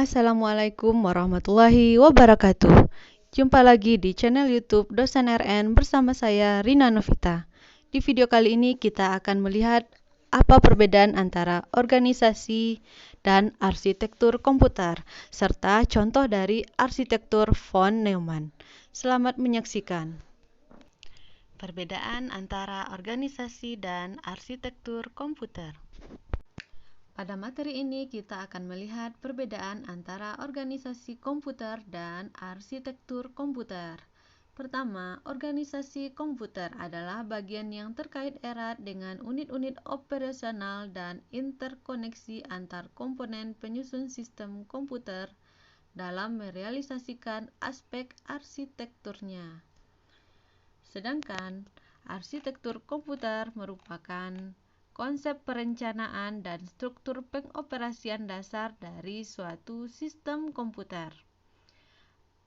Assalamualaikum warahmatullahi wabarakatuh. Jumpa lagi di channel YouTube Dosen RN bersama saya Rina Novita. Di video kali ini kita akan melihat apa perbedaan antara organisasi dan arsitektur komputer serta contoh dari arsitektur von Neumann. Selamat menyaksikan. Perbedaan antara organisasi dan arsitektur komputer. Pada materi ini kita akan melihat perbedaan antara organisasi komputer dan arsitektur komputer. Pertama, organisasi komputer adalah bagian yang terkait erat dengan unit-unit operasional dan interkoneksi antar komponen penyusun sistem komputer dalam merealisasikan aspek arsitekturnya. Sedangkan arsitektur komputer merupakan konsep perencanaan dan struktur pengoperasian dasar dari suatu sistem komputer.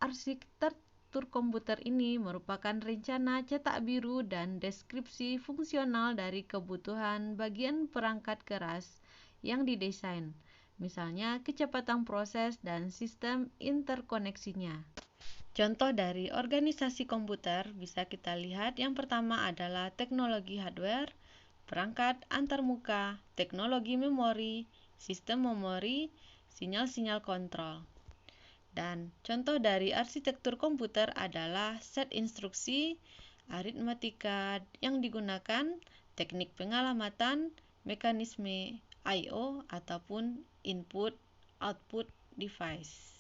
Arsitektur komputer ini merupakan rencana cetak biru dan deskripsi fungsional dari kebutuhan bagian perangkat keras yang didesain, misalnya kecepatan proses dan sistem interkoneksinya. Contoh dari organisasi komputer bisa kita lihat. Yang pertama adalah teknologi hardware, perangkat antarmuka, teknologi memori, sistem memori, sinyal-sinyal kontrol. Dan contoh dari arsitektur komputer adalah set instruksi, aritmatika yang digunakan, teknik pengalamatan, mekanisme I/O ataupun input-output device.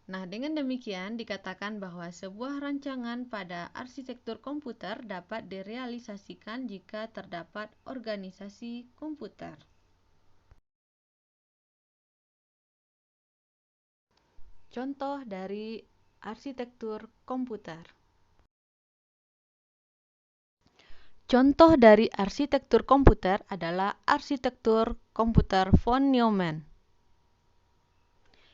Nah, dengan demikian dikatakan bahwa sebuah rancangan pada arsitektur komputer dapat direalisasikan jika terdapat organisasi komputer. Contoh dari arsitektur komputer. Contoh dari arsitektur komputer adalah arsitektur komputer von Neumann,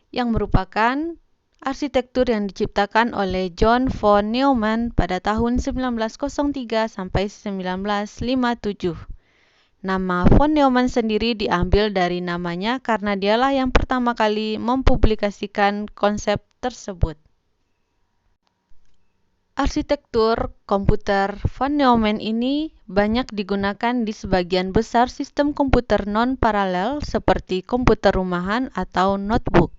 yang merupakan arsitektur yang diciptakan oleh John von Neumann pada tahun 1903 sampai 1957. Nama von Neumann sendiri diambil dari namanya karena dialah yang pertama kali mempublikasikan konsep tersebut. Arsitektur komputer von Neumann ini banyak digunakan di sebagian besar sistem komputer non-paralel seperti komputer rumahan atau notebook.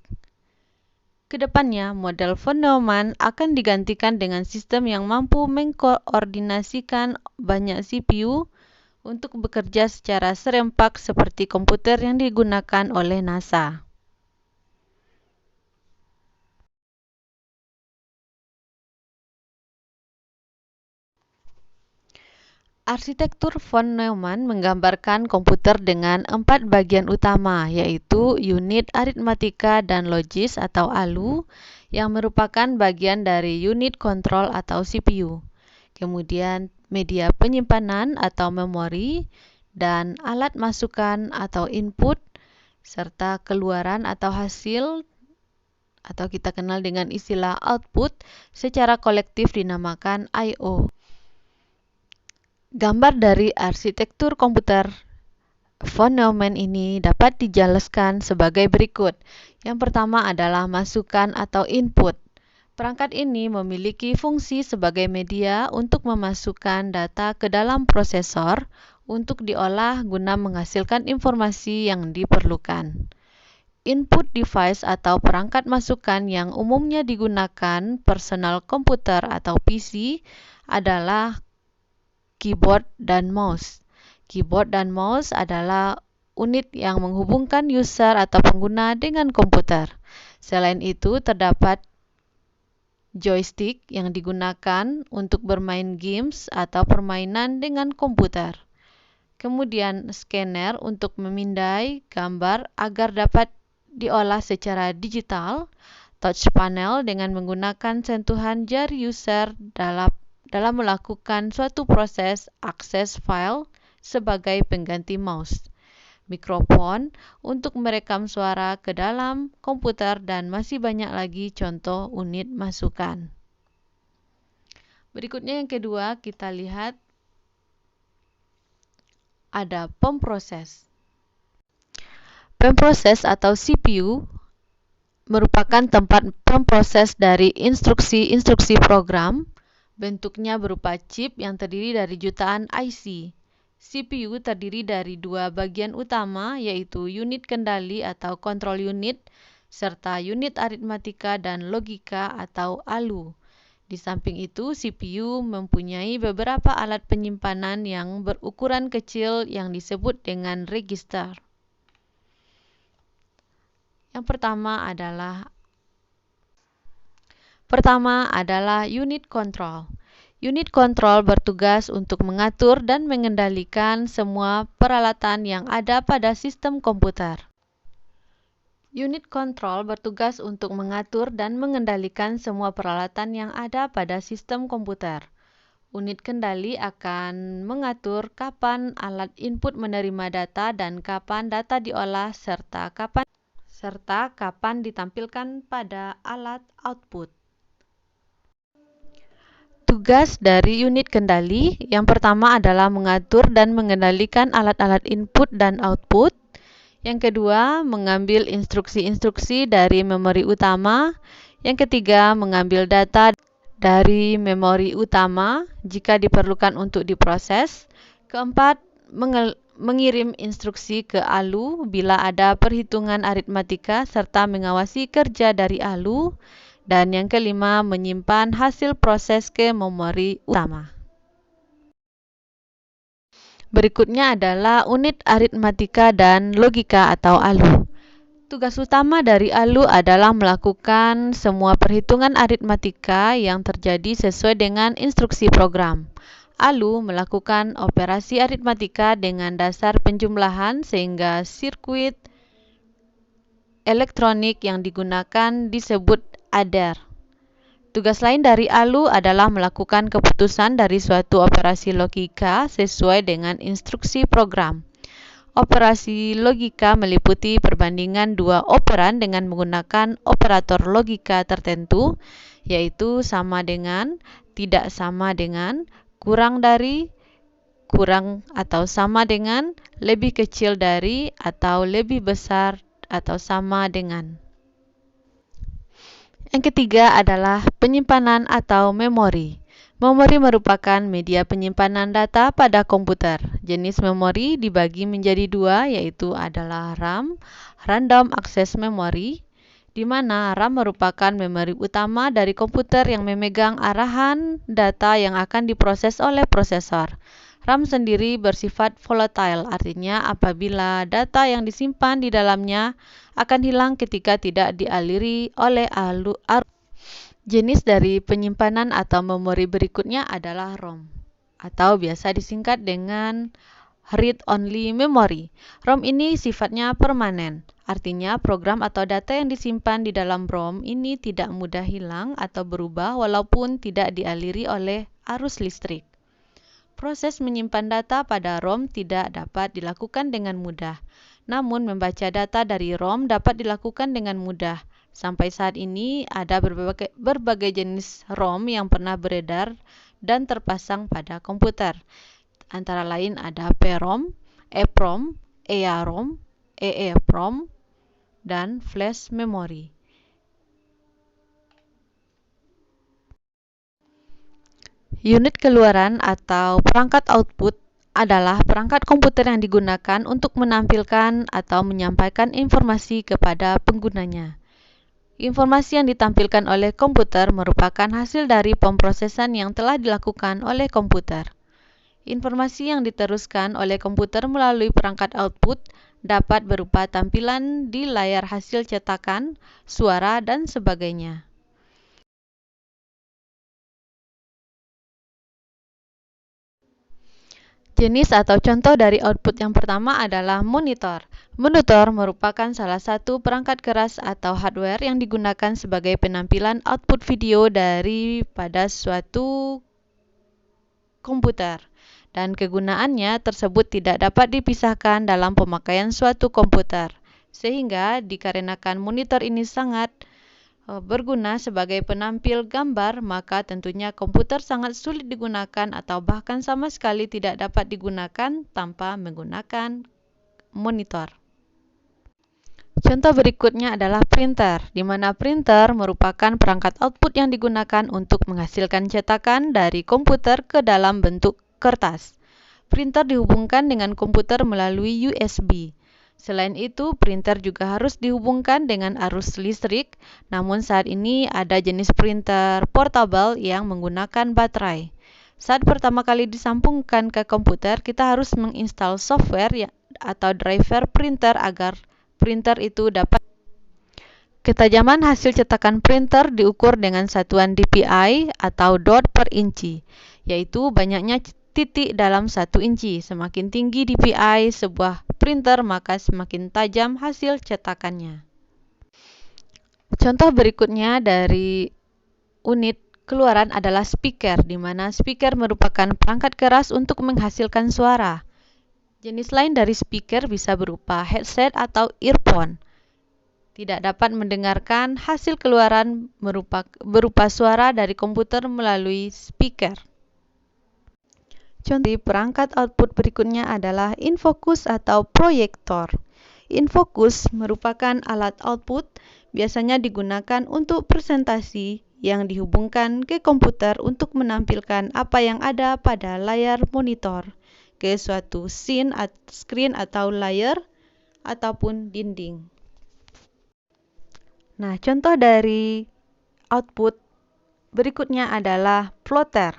Kedepannya, model von Neumann akan digantikan dengan sistem yang mampu mengkoordinasikan banyak CPU untuk bekerja secara serempak seperti komputer yang digunakan oleh NASA. Arsitektur von Neumann menggambarkan komputer dengan 4 bagian utama, yaitu unit aritmatika dan logis atau ALU, yang merupakan bagian dari unit kontrol atau CPU. Kemudian media penyimpanan atau memori, dan alat masukan atau input, serta keluaran atau hasil, atau kita kenal dengan istilah output, secara kolektif dinamakan I/O. Gambar dari arsitektur komputer von Neumann ini dapat dijelaskan sebagai berikut. Yang pertama adalah masukan atau input. Perangkat ini memiliki fungsi sebagai media untuk memasukkan data ke dalam prosesor untuk diolah guna menghasilkan informasi yang diperlukan. Input device atau perangkat masukan yang umumnya digunakan personal komputer atau PC adalah keyboard dan mouse. Keyboard dan mouse adalah unit yang menghubungkan user atau pengguna dengan komputer. Selain itu, terdapat joystick yang digunakan untuk bermain games atau permainan dengan komputer. Kemudian scanner untuk memindai gambar agar dapat diolah secara digital. Touch panel dengan menggunakan sentuhan jari user dalam melakukan suatu proses akses file sebagai pengganti mouse. Mikrofon untuk merekam suara ke dalam komputer dan masih banyak lagi contoh unit masukan. Berikutnya yang kedua, kita lihat ada pemproses. Pemproses atau CPU merupakan tempat pemproses dari instruksi-instruksi program. Bentuknya berupa chip yang terdiri dari jutaan IC. CPU terdiri dari dua bagian utama, yaitu unit kendali atau control unit, serta unit aritmatika dan logika atau ALU. Di samping itu, CPU mempunyai beberapa alat penyimpanan yang berukuran kecil yang disebut dengan register. Yang pertama adalah unit control. Unit control bertugas untuk mengatur dan mengendalikan semua peralatan yang ada pada sistem komputer. Unit control bertugas untuk mengatur dan mengendalikan semua peralatan yang ada pada sistem komputer. Unit kendali akan mengatur kapan alat input menerima data dan kapan data diolah serta kapan ditampilkan pada alat output. Tugas dari unit kendali yang pertama adalah mengatur dan mengendalikan alat-alat input dan output. Yang kedua, mengambil instruksi-instruksi dari memori utama. Yang ketiga, mengambil data dari memori utama jika diperlukan untuk diproses. Keempat, mengirim instruksi ke ALU bila ada perhitungan aritmatika serta mengawasi kerja dari ALU. Dan yang kelima, menyimpan hasil proses ke memori utama. Berikutnya adalah unit aritmatika dan logika atau ALU. Tugas utama dari ALU adalah melakukan semua perhitungan aritmatika yang terjadi sesuai dengan instruksi program. ALU melakukan operasi aritmatika dengan dasar penjumlahan sehingga sirkuit elektronik yang digunakan disebut adder. Tugas lain dari ALU adalah melakukan keputusan dari suatu operasi logika sesuai dengan instruksi program. Operasi logika meliputi perbandingan dua operan dengan menggunakan operator logika tertentu, yaitu sama dengan, tidak sama dengan, kurang dari, kurang atau sama dengan, lebih kecil dari, atau lebih besar atau sama dengan. Yang ketiga adalah penyimpanan atau memori. Memori merupakan media penyimpanan data pada komputer. Jenis memori dibagi menjadi dua, yaitu adalah RAM, Random Access Memory, di mana RAM merupakan memori utama dari komputer yang memegang arahan data yang akan diproses oleh prosesor. RAM sendiri bersifat volatile, artinya apabila data yang disimpan di dalamnya akan hilang ketika tidak dialiri oleh arus. Jenis dari penyimpanan atau memori berikutnya adalah ROM, atau biasa disingkat dengan read-only memory. ROM ini sifatnya permanen, artinya program atau data yang disimpan di dalam ROM ini tidak mudah hilang atau berubah walaupun tidak dialiri oleh arus listrik. Proses menyimpan data pada ROM tidak dapat dilakukan dengan mudah. Namun, membaca data dari ROM dapat dilakukan dengan mudah. Sampai saat ini, ada berbagai jenis ROM yang pernah beredar dan terpasang pada komputer. Antara lain ada PROM, EPROM, EAROM, EEPROM, dan flash memory. Unit keluaran atau perangkat output adalah perangkat komputer yang digunakan untuk menampilkan atau menyampaikan informasi kepada penggunanya. Informasi yang ditampilkan oleh komputer merupakan hasil dari pemrosesan yang telah dilakukan oleh komputer. Informasi yang diteruskan oleh komputer melalui perangkat output dapat berupa tampilan di layar hasil cetakan, suara, dan sebagainya. Jenis atau contoh dari output yang pertama adalah monitor. Monitor merupakan salah satu perangkat keras atau hardware yang digunakan sebagai penampilan output video daripada suatu komputer. Dan kegunaannya tersebut tidak dapat dipisahkan dalam pemakaian suatu komputer. Sehingga dikarenakan monitor ini sangat berguna sebagai penampil gambar, maka tentunya komputer sangat sulit digunakan atau bahkan sama sekali tidak dapat digunakan tanpa menggunakan monitor. Contoh berikutnya adalah printer, di mana printer merupakan perangkat output yang digunakan untuk menghasilkan cetakan dari komputer ke dalam bentuk kertas. Printer dihubungkan dengan komputer melalui USB. Selain itu, printer juga harus dihubungkan dengan arus listrik, namun saat ini ada jenis printer portable yang menggunakan baterai. Saat pertama kali disambungkan ke komputer, kita harus menginstal software atau driver printer agar printer itu dapat. Ketajaman hasil cetakan printer diukur dengan satuan dpi atau dot per inci, yaitu banyaknya titik dalam 1 inci. Semakin tinggi dpi sebuah printer, maka semakin tajam hasil cetakannya. Contoh berikutnya dari unit keluaran adalah speaker, di mana speaker merupakan perangkat keras untuk menghasilkan suara. Jenis lain dari speaker bisa berupa headset atau earphone. Tidak dapat mendengarkan hasil keluaran berupa suara dari komputer melalui speaker. Contoh perangkat output berikutnya adalah infocus atau proyektor. Infocus merupakan alat output biasanya digunakan untuk presentasi yang dihubungkan ke komputer untuk menampilkan apa yang ada pada layar monitor ke suatu screen atau layar ataupun dinding. Nah, contoh dari output berikutnya adalah plotter.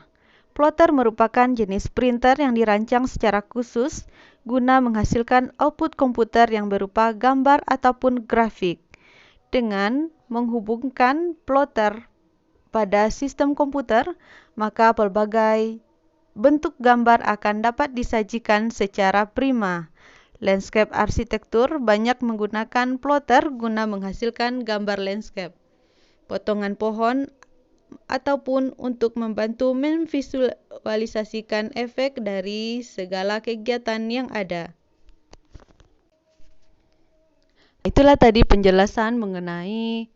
Plotter merupakan jenis printer yang dirancang secara khusus guna menghasilkan output komputer yang berupa gambar ataupun grafik. Dengan menghubungkan plotter pada sistem komputer, maka pelbagai bentuk gambar akan dapat disajikan secara prima. Landscape arsitektur banyak menggunakan plotter guna menghasilkan gambar landscape, potongan pohon, ataupun untuk membantu memvisualisasikan efek dari segala kegiatan yang ada. Itulah tadi penjelasan mengenai